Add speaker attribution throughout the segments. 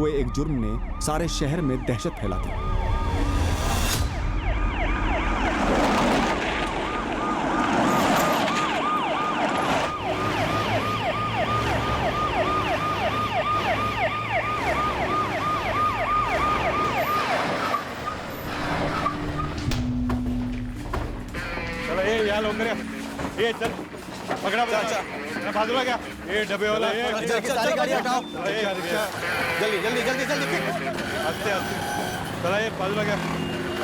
Speaker 1: हुए एक जुर्म ने सारे शहर में दहशत फैला दी।
Speaker 2: चलो ये यार लोग मेरे ये चल पकड़ा अच्छा बाजूला क्या ये डब्बे वाला ये
Speaker 3: सारी गाड़ी हटाओ
Speaker 2: जल्दी जल्दी जल्दी जल्दी आस्ते आस्ते चला ये बाजूला क्या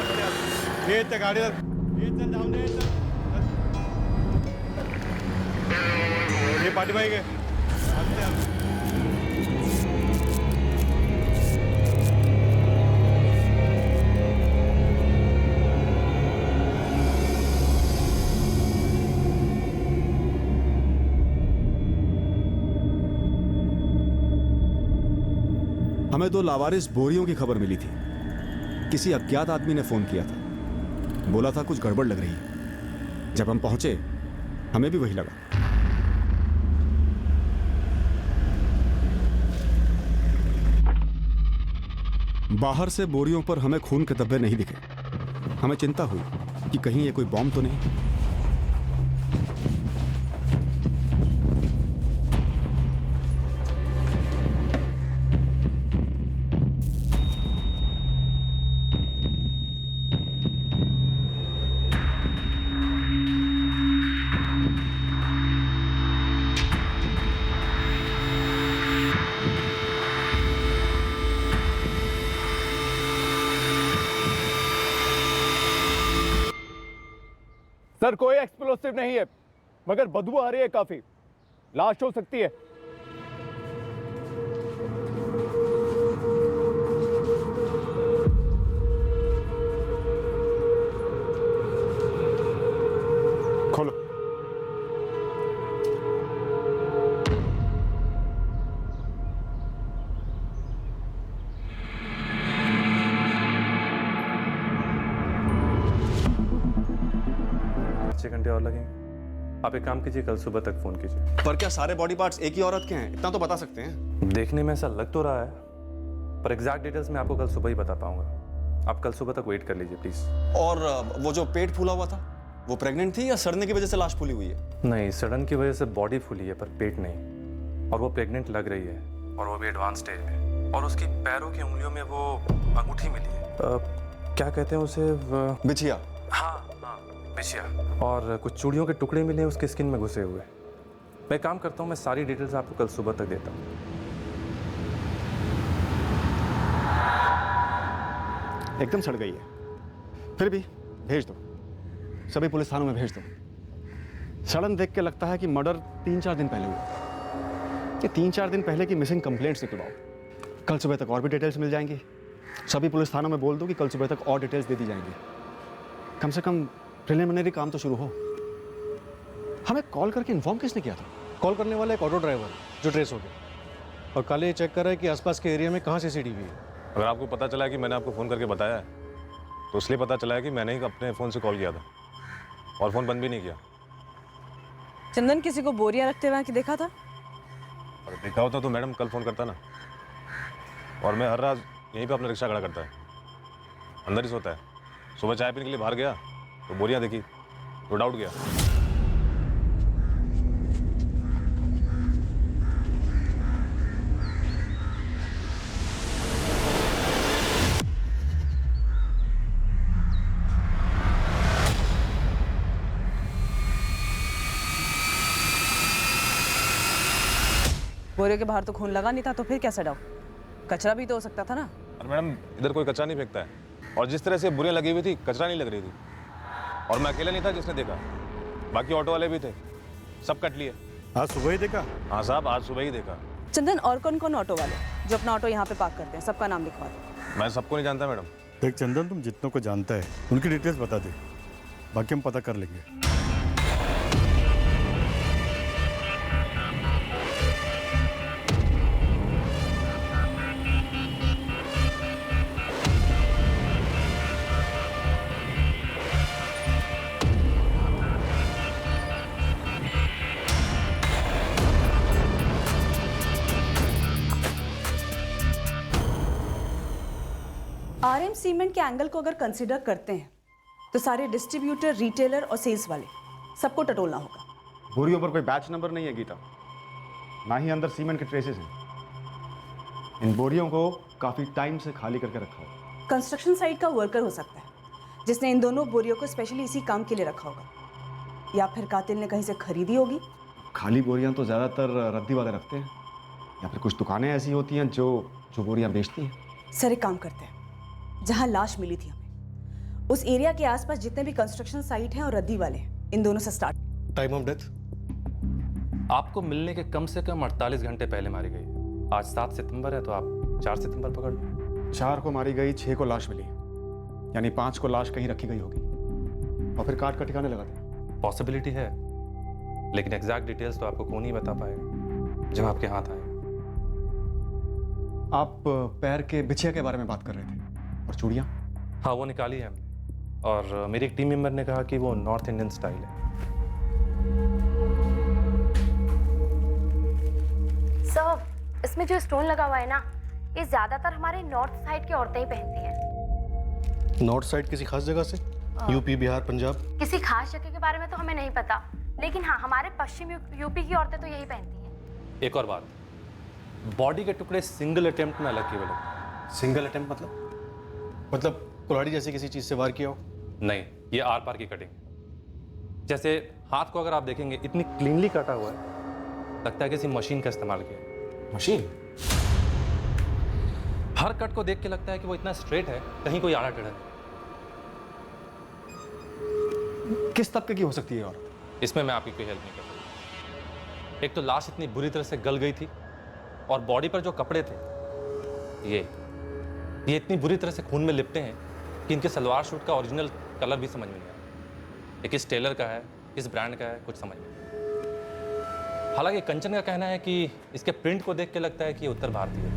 Speaker 2: आस्ते आस्ते ये चल गाड़ी ये चल जाओ दे चल ये पार्टी भाई के आस्ते आस्ते
Speaker 1: हमें 2 लावारिस बोरियों की खबर मिली थी। किसी अज्ञात आदमी ने फोन किया था, बोला था कुछ गड़बड़ लग रही है। जब हम पहुंचे हमें भी वही लगा। बाहर से बोरियों पर हमें खून के धब्बे नहीं दिखे। हमें चिंता हुई कि कहीं ये कोई बॉम्ब तो नहीं।
Speaker 4: सर कोई एक्सप्लोसिव नहीं है, मगर बदबू आ रही है काफी। लाश हो सकती है।
Speaker 1: खोलो।
Speaker 5: घंटे और लगेंगे। आप एक काम कीजिए, कल सुबह तक फोन कीजिए।
Speaker 3: पर क्या सारे बॉडी पार्ट्स एक ही औरत के हैं? इतना तो बता सकते हैं।
Speaker 5: देखने में ऐसा लग तो रहा है, पर एग्जैक्ट डिटेल्स मैं आपको कल सुबह ही बता पाऊंगा। आप कल सुबह तक वेट कर लीजिए प्लीज।
Speaker 3: और वो जो पेट फूला हुआ था वो प्रेग्नेंट थी या सड़ने की वजह से लाश फूली हुई है?
Speaker 5: नहीं, सडन की वजह से बॉडी फूली है पर पेट नहीं। और वो प्रेग्नेंट लग रही है, और वो भी एडवांस स्टेज में। और उसकी पैरों की उंगलियों में वो अंगूठी मिली है। क्या कहते हैं उसे?
Speaker 3: बिछिया।
Speaker 5: हाँ हाँ, बिछिया। और कुछ चूड़ियों के टुकड़े मिले हैं उसके स्किन में घुसे हुए। मैं काम करता हूँ, मैं सारी डिटेल्स आपको कल सुबह तक देता हूँ।
Speaker 1: एकदम सड़ गई है। फिर भी भेज दो, सभी पुलिस थानों में भेज दो। सड़न देख के लगता है कि मर्डर 3-4 दिन पहले हुआ। ये 3-4 दिन पहले की मिसिंग कंप्लेंट्स निकलवाओ। कल सुबह तक और भी डिटेल्स मिल जाएंगी। सभी पुलिस थानों में बोल दो कि कल सुबह तक और डिटेल्स दे दी जाएंगी। कम से कम प्रिलिमिनरी काम तो शुरू हो। हमें कॉल करके इन्फॉर्म किसने किया था?
Speaker 6: कॉल करने वाला एक ऑटो ड्राइवर जो ट्रेस हो गया, और कल ये चेक कर रहा है कि आसपास के एरिया में कहाँ सीसीटीवी है।
Speaker 7: अगर आपको पता चला है कि मैंने आपको फ़ोन करके बताया है, तो इसलिए पता चला है कि मैंने ही अपने फ़ोन से कॉल किया था और फ़ोन बंद भी नहीं किया।
Speaker 8: चंदन किसी को बोरियां रखते हुए कि देखा था?
Speaker 7: अगर देखा होता तो मैडम कल फ़ोन करता ना। और मैं हर रात यहीं पे अपना रिक्शा खड़ा करता है, अंदर ही सोता है। सुबह चाय पीने के लिए बाहर गया तो बोरियां देखी तो डाउट गया।
Speaker 8: बोरे के बाहर तो खून लगा नहीं था, तो फिर कैसे डाउ? कचरा भी तो हो सकता था ना।
Speaker 7: और मैडम इधर कोई कचरा नहीं फेंकता है, और जिस तरह से बोरियां लगी हुई थी कचरा नहीं लग रही थी। और मैं अकेला नहीं था जिसने देखा, बाकी ऑटो वाले भी थे, सब कट लिए।
Speaker 2: आज सुबह ही देखा?
Speaker 7: हाँ साहब, आज सुबह ही देखा।
Speaker 8: चंदन, और कौन कौन ऑटो वाले जो अपना ऑटो यहाँ पे पार्क करते हैं, सबका नाम लिखवा दो।
Speaker 7: मैं सबको नहीं जानता मैडम।
Speaker 2: देख चंदन, तुम जितनों को जानता है उनकी डिटेल्स बता दे, बाकी हम पता कर लेंगे।
Speaker 8: आरएम सीमेंट के एंगल को अगर कंसिडर करते हैं तो सारे डिस्ट्रीब्यूटर, रिटेलर और सेल्स वाले सबको टटोलना होगा।
Speaker 1: बोरियों पर कोई बैच नंबर नहीं है गीता, ना ही अंदर सीमेंट के ट्रेसेस हैं। इन बोरियों को काफ़ी टाइम से खाली करके रखा होगा।
Speaker 8: कंस्ट्रक्शन साइट का वर्कर हो सकता है जिसने इन दोनों बोरियों को स्पेशली इसी काम के लिए रखा होगा, या फिर कातिल ने कहीं से खरीदी होगी।
Speaker 1: खाली बोरियां तो ज़्यादातर रद्दी वाले रखते हैं, या फिर कुछ दुकानें ऐसी होती हैं जो बोरियां बेचती हैं।
Speaker 8: सर एक काम करते हैं, जहां लाश मिली थी हमें उस एरिया के आसपास जितने भी कंस्ट्रक्शन साइट हैं और रद्दी वाले हैं, इन दोनों से स्टार्ट।
Speaker 6: Time of death?
Speaker 5: आपको मिलने के कम से कम 48 घंटे पहले मारी गई है। आज 7 सितंबर है तो आप 4 सितंबर पकड़ लो।
Speaker 1: 4 को मारी गई, 6 को लाश मिली, यानी 5 को लाश कहीं रखी गई होगी और फिर काट का ठिकाने लगा था।
Speaker 5: पॉसिबिलिटी है, लेकिन एग्जैक्ट डिटेल्स तो आपको कौन ही बता पाएगा जब आपके हाथ आए।
Speaker 1: आप पैर के बिछिया के बारे में बात कर रहे थे, और चूड़ियाँ?
Speaker 5: हाँ, वो निकाली है हमने, और मेरी एक टीम मेंबर ने कहा कि वो नॉर्थ इंडियन स्टाइल है।
Speaker 9: सर, इसमें जो स्टोन लगा हुआ है ना, ये ज्यादातर हमारे नॉर्थ साइड की औरतें ही पहनती हैं।
Speaker 6: नॉर्थ साइड किसी खास जगह से? यूपी, बिहार, पंजाब?
Speaker 9: किसी खास जगह के बारे में तो हमें नहीं पता, लेकिन हाँ, हमारे पश्चिम यूपी की औरतें तो यही पहनती हैं।
Speaker 5: एक और बात, बॉडी के टुकड़े सिंगल अटेम्प्ट में अलग किए हुए लोग।
Speaker 6: सिंगल अटेम्प्ट मतलब कुल्हाड़ी जैसी किसी चीज से वार किया हो?
Speaker 5: नहीं, ये आर पार की कटिंग। जैसे हाथ को अगर आप देखेंगे, इतनी क्लीनली कटा हुआ है, लगता है किसी मशीन का इस्तेमाल किया।
Speaker 6: मशीन?
Speaker 5: हर कट को देख के लगता है कि वो इतना स्ट्रेट है, कहीं कोई आड़ा टेढ़ा नहीं।
Speaker 1: किस तबके की हो सकती है? और
Speaker 5: इसमें मैं आपकी कोई हेल्प नहीं कर सकता। एक तो लाश इतनी बुरी तरह से गल गई थी, और बॉडी पर जो कपड़े थे ये इतनी बुरी तरह से खून में लिपटे हैं कि इनके सलवार सूट का ओरिजिनल कलर भी समझ में नहीं आया। ये किस टेलर का है, किस ब्रांड का है, कुछ समझ में नहीं। हालांकि कंचन का कहना है कि इसके प्रिंट को देख के लगता है कि ये उत्तर भारतीय है।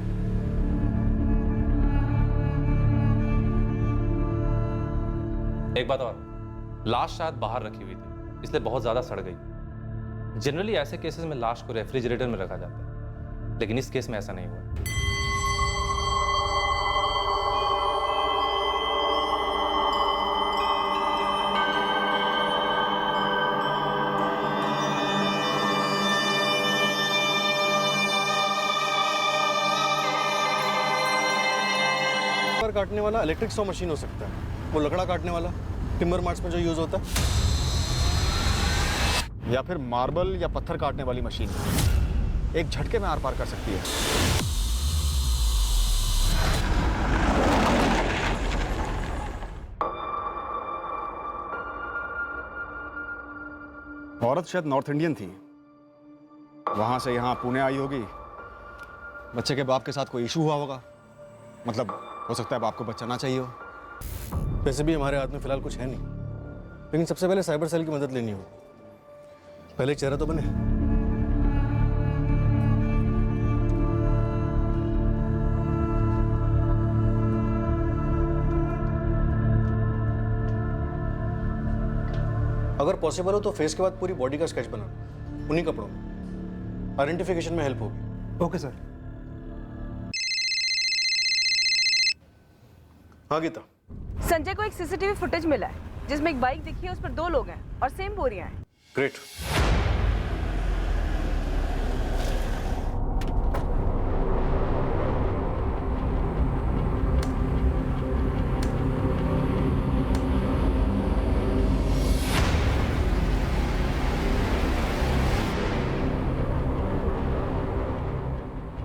Speaker 5: एक बात और, लाश शायद बाहर रखी हुई थी, इसलिए बहुत ज्यादा सड़ गई। जनरली ऐसे केसेस में लाश को रेफ्रिजरेटर में रखा जाता है, लेकिन इस केस में ऐसा नहीं हुआ।
Speaker 6: काटने वाला इलेक्ट्रिक सॉ मशीन हो सकता है, वो लकड़ा काटने वाला टिम्बर मार्ट्स में जो यूज होता है,
Speaker 1: या फिर मार्बल या पत्थर काटने वाली मशीन एक झटके में आर पार कर सकती है। औरत शायद नॉर्थ इंडियन थी, वहां से यहां पुणे आई होगी। बच्चे के बाप के साथ कोई इशू हुआ होगा, मतलब हो सकता है बाप को बच्चा ना चाहिए हो।
Speaker 6: वैसे भी हमारे हाथ में फिलहाल कुछ है नहीं, लेकिन सबसे पहले साइबर सेल की मदद लेनी हो। पहले चेहरा तो बने। अगर पॉसिबल हो तो फेस के बाद पूरी बॉडी का स्केच बना, उन्हीं कपड़ों में। आइडेंटिफिकेशन में हेल्प होगी।
Speaker 1: Okay sir.
Speaker 6: हाँ गीता।
Speaker 8: संजय को एक सीसीटीवी फुटेज मिला है जिसमें एक बाइक दिखी है, उस पर 2 लोग हैं और सेम बोरियां हैं।
Speaker 6: ग्रेट।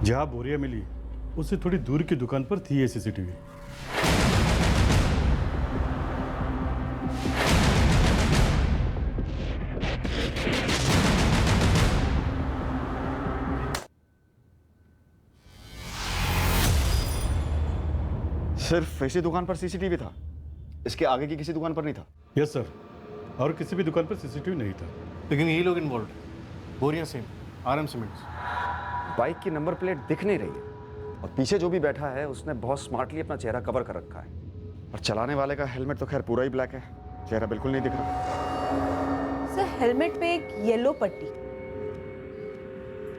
Speaker 2: जहाँ बोरियां मिली उससे थोड़ी दूर की दुकान पर थी ये सीसीटीवी।
Speaker 1: सिर्फ इसी दुकान पर सीसीटीवी था, इसके आगे की किसी दुकान पर नहीं था?
Speaker 2: यस सर, और किसी भी दुकान पर सीसीटीवी नहीं था।
Speaker 6: लेकिन यही लोग इन्वॉल्व, बोरियां सेम, आरएम सीमेंट्स।
Speaker 1: बाइक की नंबर प्लेट दिख नहीं रही है, और पीछे जो भी बैठा है उसने बहुत स्मार्टली अपना चेहरा कवर कर रखा है, और चलाने वाले का हेलमेट तो खैर पूरा ही ब्लैक है, चेहरा बिल्कुल नहीं दिख रहा।
Speaker 8: सर हेलमेट पे एक येलो पट्टी,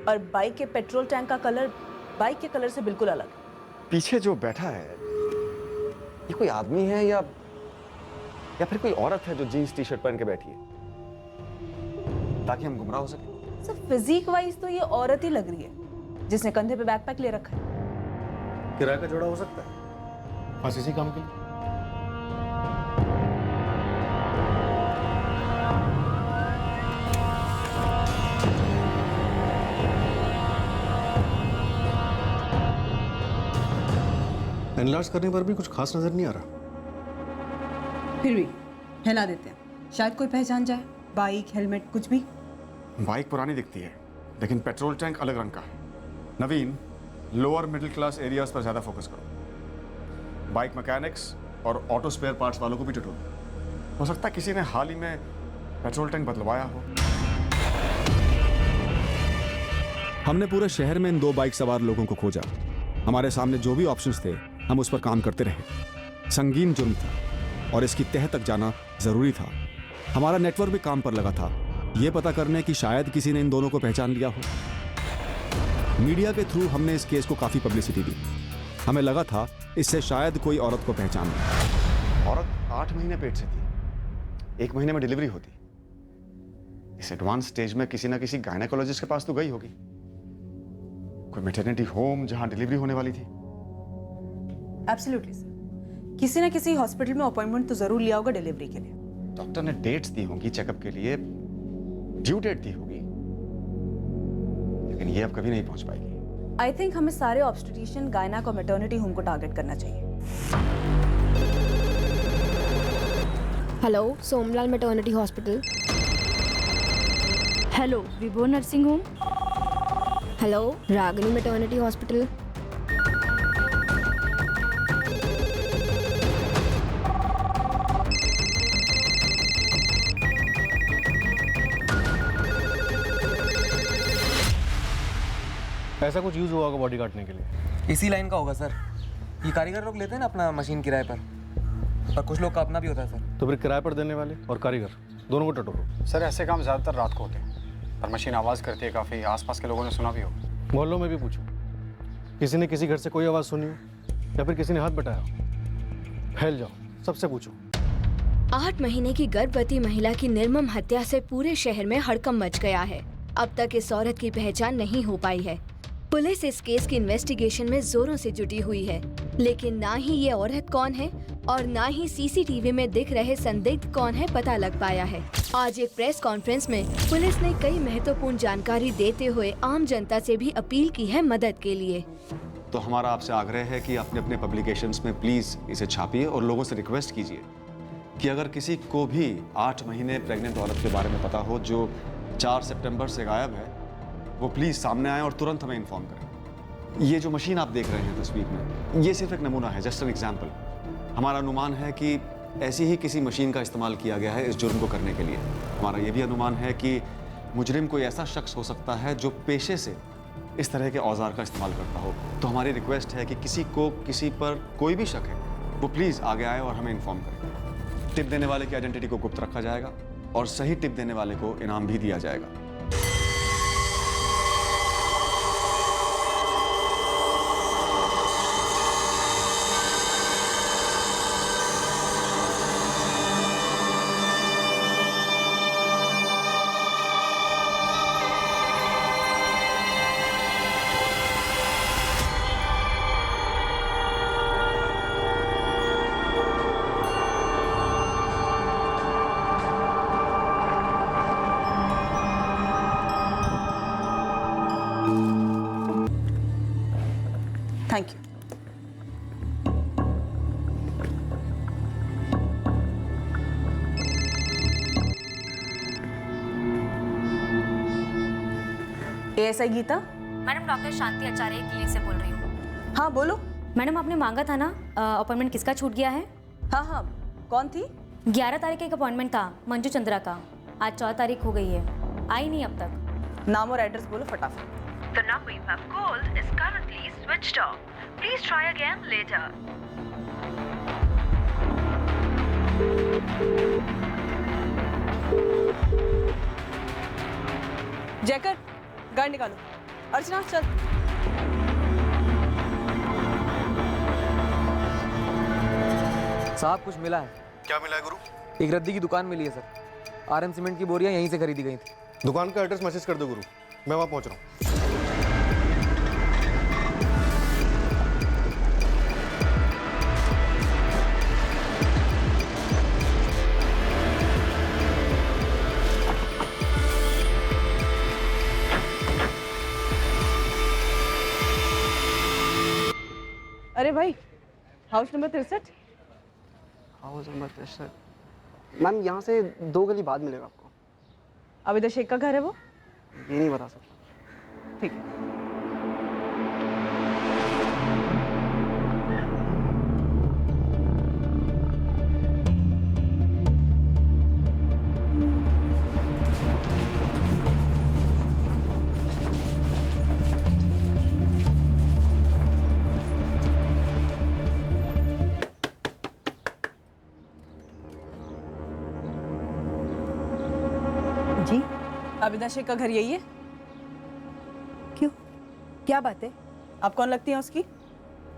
Speaker 8: और बाइक के पेट्रोल टैंक का कलर बाइक के कलर से बिल्कुल अलग है।
Speaker 1: पीछे जो बैठा है ये कोई आदमी है या फिर कोई औरत है जो जीन्स टी शर्ट पहन के बैठी है, ताकि हम गुमराह हो सके?
Speaker 8: सर फिजिक वाइज तो ये औरत ही लग रही है, जिसने कंधे पे बैकपैक ले रखा है।
Speaker 6: किराए का जोड़ा हो सकता है, बस इसी काम के लिए। एनलार्ज करने पर भी कुछ खास नजर नहीं आ रहा।
Speaker 8: फिर भी हिला देते हैं, शायद कोई पहचान जाए। बाइक, हेलमेट, कुछ भी।
Speaker 1: बाइक पुरानी दिखती है, लेकिन पेट्रोल टैंक अलग रंग का है। नवीन, लोअर मिडिल क्लास एरियाज पर ज़्यादा फोकस करो। बाइक मैकेनिक्स और ऑटो स्पेयर पार्ट्स वालों को भी टटोलो। हो सकता है किसी ने हाल ही में पेट्रोल टैंक बदलवाया हो।
Speaker 10: हमने पूरे शहर में इन 2 बाइक सवार लोगों को खोजा। हमारे सामने जो भी ऑप्शंस थे, हम उस पर काम करते रहे। संगीन जुर्म था और इसकी तह तक जाना जरूरी था। हमारा नेटवर्क भी काम पर लगा था, यह पता करने कि शायद किसी ने इन दोनों को पहचान लिया हो। मीडिया के थ्रू हमने इस केस को काफी पब्लिसिटी दी। हमें लगा था इससे शायद कोई औरत को पहचान ले।
Speaker 1: औरत 8 महीने पेट से थी, 1 महीने में डिलीवरी होती। इस एडवांस स्टेज में किसी ना किसी गायनेकोलॉजिस्ट के पास तो गई होगी, कोई मैटरनिटी होम जहां डिलीवरी होने वाली थी।
Speaker 8: एब्सोल्युटली सर, किसी ना किसी हॉस्पिटल में अपॉइंटमेंट तो जरूर लिया होगा डिलीवरी के लिए।
Speaker 1: डॉक्टर ने डेट्स दी होंगी चेकअप के लिए, ड्यू डेट दी होगी, लेकिन ये अब कभी नहीं पहुंच पाएगी।
Speaker 8: आई थिंक हमें सारे ऑब्स्टेट्रिशियन, गायनेक और मैटरनिटी होम को टारगेट करना चाहिए।
Speaker 9: Hello, Somlal maternity hospital.
Speaker 11: Hello, Vibho nursing home.
Speaker 9: Hello, Ragini maternity hospital.
Speaker 6: ऐसा कुछ यूज हुआ होगा बॉडी काटने के लिए।
Speaker 12: इसी लाइन का होगा सर। ये कारीगर लोग लेते हैं ना अपना मशीन किराए पर, और कुछ लोग का अपना भी होता है सर।
Speaker 6: तो फिर किराए पर देने वाले और कारीगर दोनों को टटोलो।
Speaker 13: सर ऐसे काम ज़्यादातर रात को होते हैं, पर मशीन आवाज़ करती है काफ़ी। आसपास के लोगों ने सुना भी हो।
Speaker 6: मोहल्लों में भी पूछो, किसी ने किसी घर से कोई आवाज़ सुनी हो या फिर किसी ने हाथ बटाया हो? फैल जाओ, सबसे पूछो।
Speaker 11: 8 महीने की गर्भवती महिला की निर्मम हत्या से पूरे शहर में हड़कंप मच गया है। अब तक इस औरत की पहचान नहीं हो पाई है। पुलिस इस केस की इन्वेस्टिगेशन में जोरों से जुटी हुई है, लेकिन ना ही ये औरत कौन है और ना ही सीसीटीवी में दिख रहे संदिग्ध कौन है पता लग पाया है। आज एक प्रेस कॉन्फ्रेंस में पुलिस ने कई महत्वपूर्ण जानकारी देते हुए आम जनता से भी अपील की है मदद के लिए।
Speaker 1: तो हमारा आपसे आग्रह है कि अपने अपने पब्लिकेशंस में प्लीज इसे छापिए और लोगों से रिक्वेस्ट कीजिए कि अगर किसी को भी 8 महीने प्रेग्नेंट औरत के बारे में पता हो जो 4 सितंबर से गायब है, वो प्लीज सामने आए और तुरंत हमें इन्फॉर्म करें। ये जो मशीन आप देख रहे हैं तस्वीर में, ये सिर्फ एक नमूना है, जस्ट एन एग्जाम्पल। हमारा अनुमान है कि ऐसी ही किसी मशीन का इस्तेमाल किया गया है इस जुर्म को करने के लिए। हमारा ये भी अनुमान है कि मुजरिम कोई ऐसा शख्स हो सकता है जो पेशे से इस तरह के औजार का इस्तेमाल करता हो। तो हमारी रिक्वेस्ट है कि किसी को किसी पर कोई भी शक है, वो प्लीज़ आगे आए और हमें इन्फॉर्म करें। टिप देने वाले की आइडेंटिटी को गुप्त रखा जाएगा और सही टिप देने वाले को इनाम भी दिया जाएगा।
Speaker 8: Thank you. ASI Geeta.
Speaker 11: Madam, doctor Shanti Acharya clinic से बोल रही हूँ।
Speaker 8: हाँ बोलो।
Speaker 11: मैडम, आपने मांगा था ना अपॉइंटमेंट, किसका छूट गया है?
Speaker 8: हाँ हाँ, कौन थी?
Speaker 11: 11 तारीख का एक अपॉइंटमेंट था मंजू चंद्रा का, आज 4 तारीख हो गई है, आई नहीं अब तक।
Speaker 8: नाम और एड्रेस बोलो फटाफट।
Speaker 14: The number you have called is currently switched off. Please try again later.
Speaker 8: जैकर, गाड़ी निकालो। अर्चना चल।
Speaker 12: साहब कुछ मिला है।
Speaker 6: क्या मिला है गुरु?
Speaker 12: एक रद्दी की दुकान मिली है सर। RM सीमेंट की बोरियां यहीं से खरीदी गई थी।
Speaker 6: दुकान का एड्रेस मैसेज कर दो गुरु, मैं वहाँ पहुँच रहा हूँ।
Speaker 8: अरे भाई, house number 63।
Speaker 15: House number 63 ma'am, यहाँ से 2 गली बाद मिलेगा आपको।
Speaker 8: आबिदा शेख का घर है वो?
Speaker 15: ये नहीं बता सकता।
Speaker 8: ठीक है। जी, आबिदा शेख का घर यही है?
Speaker 16: क्यों, क्या बात है?
Speaker 8: आप कौन लगती हैं उसकी?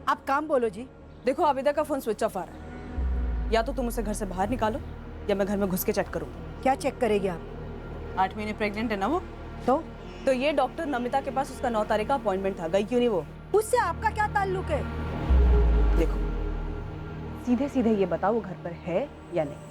Speaker 16: आप काम बोलो जी।
Speaker 8: देखो, आबिदा का फोन स्विच ऑफ आ रहा है। या तो तुम उसे घर से बाहर निकालो या मैं घर में घुस के चेक करूंगी।
Speaker 16: क्या चेक करेगी आप?
Speaker 8: 8 महीने प्रेग्नेंट है ना वो।
Speaker 16: तो
Speaker 8: ये डॉक्टर नमिता के पास उसका 9 तारीख का अपॉइंटमेंट था, गई क्यों नहीं वो?
Speaker 16: उससे आपका क्या ताल्लुक है?
Speaker 8: देखो, सीधे सीधे ये बताओ वो घर पर है या नहीं।